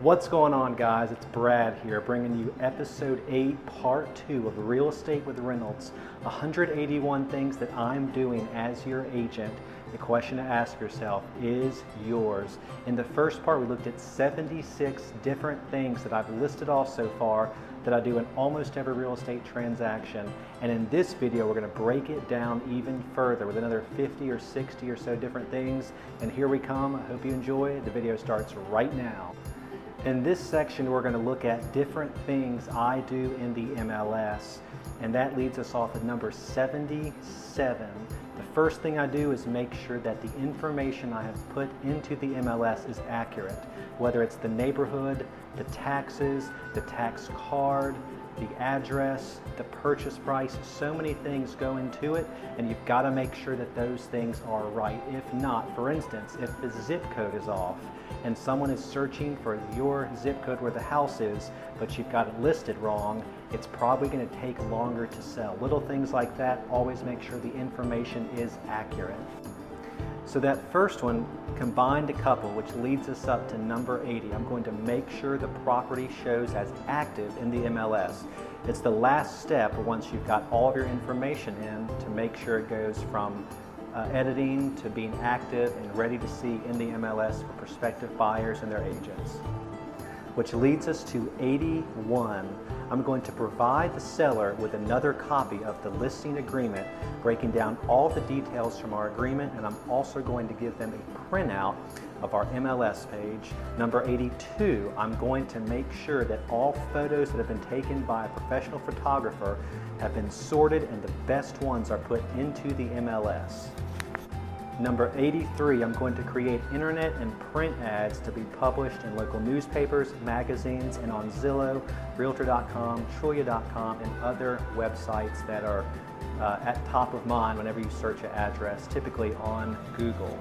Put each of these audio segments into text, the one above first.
What's going on, guys? It's Brad here, bringing you episode 8, part 2 of Real Estate with Reynolds. 181 things that I'm doing as your agent. The question to ask yourself is yours. In the first part, we looked at 76 different things that I've listed off so far that I do in almost every real estate transaction. And in this video, we're going to break it down even further with another 50 or 60 or so different things. And here we come. I hope you enjoy. The video starts right now. In this section, we're going to look at different things I do in the MLS, and that leads us off at number 77. The first thing I do is make sure that the information I have put into the MLS is accurate, whether it's the neighborhood, the taxes, the tax card, the address, the purchase price. So many things go into it, and you've got to make sure that those things are right. If not, for instance, if the zip code is off and someone is searching for your zip code where the house is, but you've got it listed wrong, it's probably going to take longer to sell. Little things like that, always make sure the information is accurate. So that first one combined a couple, which leads us up to number 80. I'm going to make sure the property shows as active in the MLS. It's the last step once you've got all of your information in to make sure it goes from editing to being active and ready to see in the MLS for prospective buyers and their agents. Which leads us to 81. I'm going to provide the seller with another copy of the listing agreement, breaking down all the details from our agreement, and I'm also going to give them a printout of our MLS page. Number 82, I'm going to make sure that all photos that have been taken by a professional photographer have been sorted and the best ones are put into the MLS. Number 83, I'm going to create internet and print ads to be published in local newspapers, magazines, and on Zillow, Realtor.com, Trulia.com, and other websites that are at top of mind whenever you search an address, typically on Google.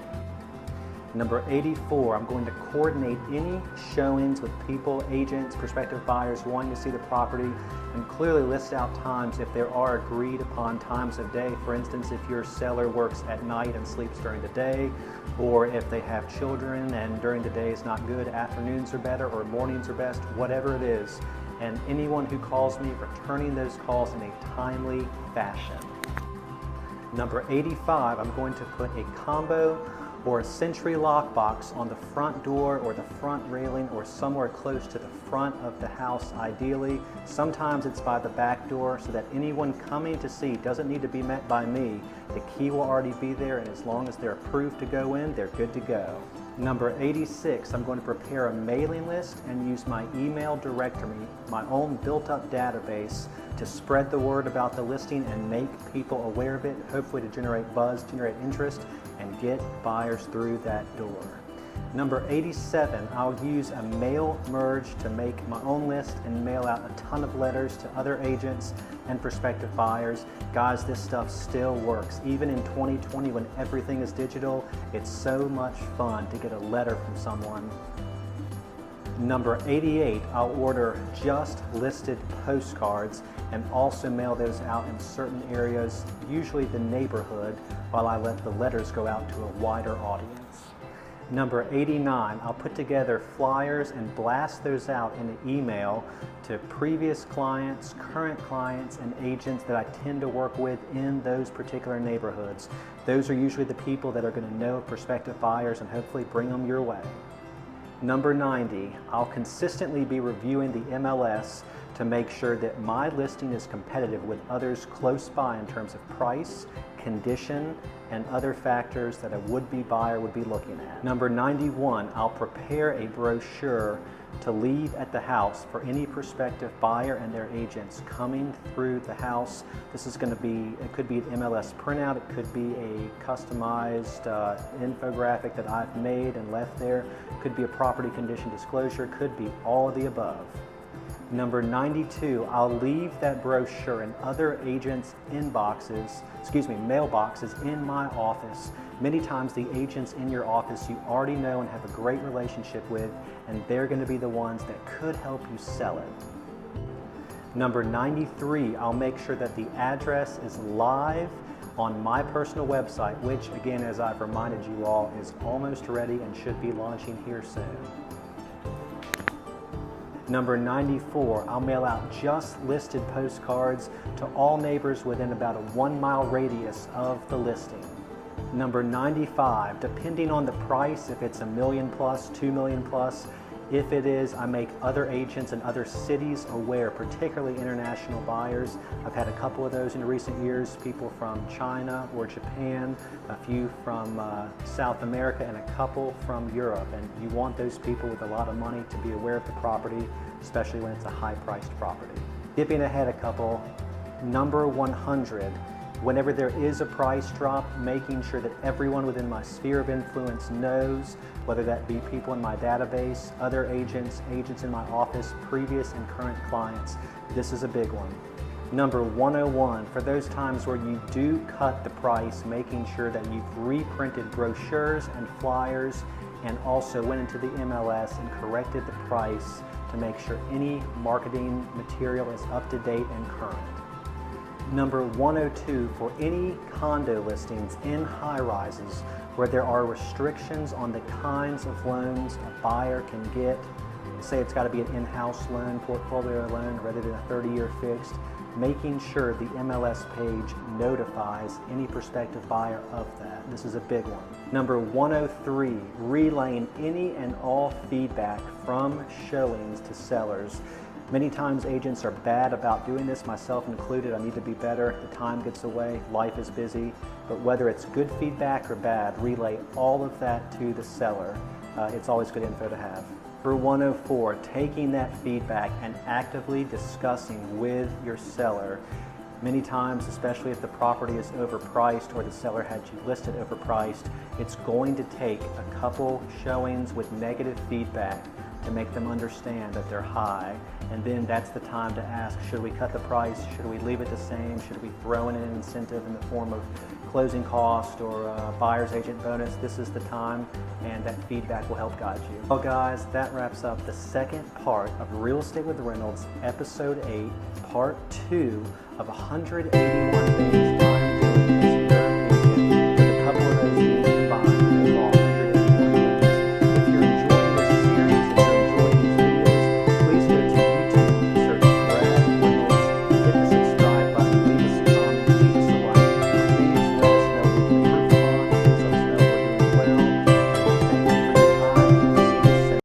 Number 84, I'm going to coordinate any showings with people, agents, prospective buyers wanting to see the property, and clearly list out times if there are agreed upon times of day. For instance, if your seller works at night and sleeps during the day, or if they have children and during the day is not good, afternoons are better or mornings are best, whatever it is. And anyone who calls me, returning those calls in a timely fashion. Number 85, I'm going to put a combo or a Century lockbox on the front door or the front railing or somewhere close to the front of the house ideally. Sometimes it's by the back door so that anyone coming to see doesn't need to be met by me. The key will already be there, and as long as they're approved to go in, they're good to go. Number 86, I'm going to prepare a mailing list and use my email directory, my own built-up database, to spread the word about the listing and make people aware of it, hopefully to generate buzz, generate interest, and get buyers through that door. Number 87, I'll use a mail merge to make my own list and mail out a ton of letters to other agents and prospective buyers. Guys, this stuff still works. Even in 2020 when everything is digital, it's so much fun to get a letter from someone. Number 88, I'll order just listed postcards and also mail those out in certain areas, usually the neighborhood, while I let the letters go out to a wider audience. Number 89, I'll put together flyers and blast those out in an email to previous clients, current clients, and agents that I tend to work with in those particular neighborhoods. Those are usually the people that are going to know prospective buyers and hopefully bring them your way. Number 90, I'll consistently be reviewing the MLS to make sure that my listing is competitive with others close by in terms of price, condition, and other factors that a would-be buyer would be looking at. Number 91, I'll prepare a brochure to leave at the house for any prospective buyer and their agents coming through the house. This is going to be, it could be an MLS printout, it could be a customized infographic that I've made and left there, it could be a property condition disclosure, it could be all of the above. Number 92, I'll leave that brochure in other agents' mailboxes in my office. Many times the agents in your office you already know and have a great relationship with, and they're going to be the ones that could help you sell it. Number 93, I'll make sure that the address is live on my personal website, which again, as I've reminded you all, is almost ready and should be launching here soon. Number 94, I'll mail out just listed postcards to all neighbors within about a 1-mile radius of the listing. Number 95, depending on the price, if it's $1 million plus, $2 million plus, if it is, I make other agents in other cities aware, particularly international buyers. I've had a couple of those in recent years, people from China or Japan, a few from South America, and a couple from Europe. And you want those people with a lot of money to be aware of the property, especially when it's a high-priced property. Skipping ahead a couple, number 100. Whenever there is a price drop, making sure that everyone within my sphere of influence knows, whether that be people in my database, other agents, agents in my office, previous and current clients. This is a big one. Number 101, for those times where you do cut the price, making sure that you've reprinted brochures and flyers and also went into the MLS and corrected the price to make sure any marketing material is up to date and current. Number 102, for any condo listings in high-rises where there are restrictions on the kinds of loans a buyer can get, say it's got to be an in-house loan, portfolio loan, rather than a 30-year fixed, making sure the MLS page notifies any prospective buyer of that. This is a big one. Number 103, relaying any and all feedback from showings to sellers. Many times agents are bad about doing this, myself included. I need to be better. The time gets away, life is busy. But whether it's good feedback or bad, relay all of that to the seller. It's always good info to have. For 104, taking that feedback and actively discussing with your seller. Many times, especially if the property is overpriced or the seller had you listed overpriced, it's going to take a couple showings with negative feedback to make them understand that they're high. And then that's the time to ask, should we cut the price? Should we leave it the same? Should we throw in an incentive in the form of closing cost or a buyer's agent bonus? This is the time, and that feedback will help guide you. Well guys, that wraps up the second part of Real Estate with Reynolds, Episode 8, Part 2 of 181 Things